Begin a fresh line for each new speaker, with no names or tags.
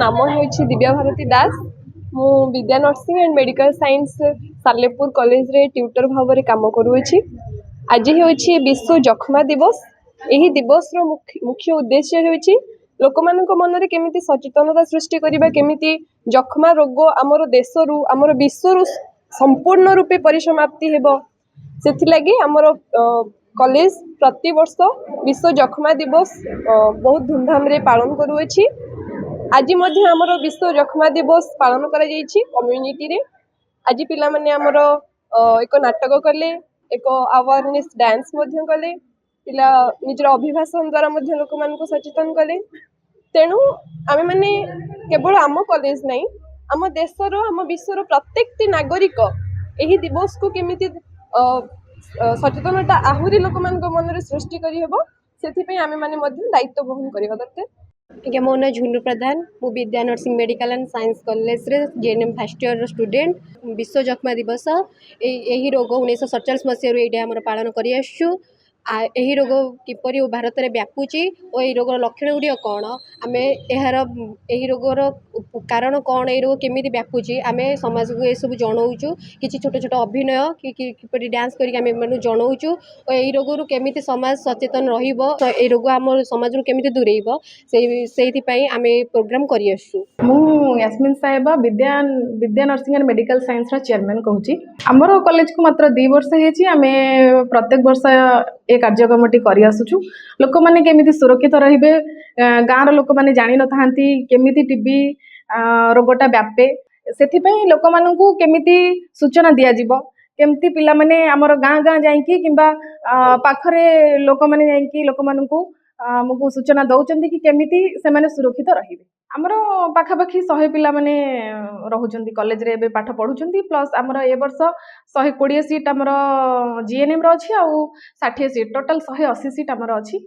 नाम है दिव्या भारती दास। मु Vidya nursing and medical science Salepur college रे ट्यूटर भाव में काम करुँची। आज हूँ विश्व जक्ष्मा दिवस। यही दिवस रो मुख्य उद्देश्य हूँ लोक मान मन में केमी सचेतनता सृष्टि करबा, केमी जक्ष्मा रोग आमर देश रु आमर विश्व संपूर्ण रूपे परिसमाप्ति हेबो। सेथिलागी आमर कॉलेज प्रति वर्ष विश्व जक्ष्मा दिवस बहुत धूमधाम रे पालन करुँची। आज मध्य आमर विश्व जक्ष्मा दिवस पालन करा जायछि कम्युनिटी रे। आज पिला माने आमर एक नाटक कले, एक अवेयरनेस डांस मध्य कले, पिला निजर अभिभाषण द्वारा मध्य लोक मान को सचेतन कले। तेणु आमे माने केवल आम कॉलेज नहीं, आम देशर आम विश्वर प्रत्येक नागरिक यही दिवस को केमिति सचेतनता आहुरी लोक मान मन में सृष्टि करिहेबो, सेथिपई आमे माने मध्य दायित्व वहन करिबा दरकार।
आज्ञा मो ना झुन्नू प्रधान, मु Vidya nursing medical and science college रे जेएनएम फर्स्ट इयर स्टूडेंट। विश्व जक्ष्मा दिवस यही रोग 1947 मसीह ये आम पालन कर यही रोग किपरि भारत में व्यापुची और यही रोगर लक्षण गुड़िक कौन, आम यार यही रोगर कारण कौन, ये रोग केमी व्यापुची आम समाज को सब जनाऊँ। कि छोट छोट अभिनय कि डांस करके जनाऊँ और यही रोग केमी समाज सचेतन रोग आम समाज केमी दूरेब से आम प्रोग्राम कर।
यास्मिन साहेबा Vidya nursing and medical science chairman कहूँ। आमर कॉलेज को मात्र 2 वर्ष आम प्रत्येक वर्ष ए कार्यक्रमटी कर आसुचु। लोक मैंने केमी सुरक्षित रे, गाँव लोक मैंने जानी न था केमी टीबी रोगटा व्यापे, से लोक मान केमी सूचना दिज्व, केमती पिला माने आमर गाँ गाँ जाइकी किंबा पाखरे लोक मैंने जाइकी लोक मान आमको सूचना दौरान कि केमिति से माने सुरक्षित रही। आमर पाखापाखि 100 पिला माने रहुचंती कॉलेज रे पाठ पढ़ुचंती। प्लस आमर ए वर्ष 120 सीट आमर जीएनएम रो अछि आ 60 सीट टोटल 180 सीट आमर अछि।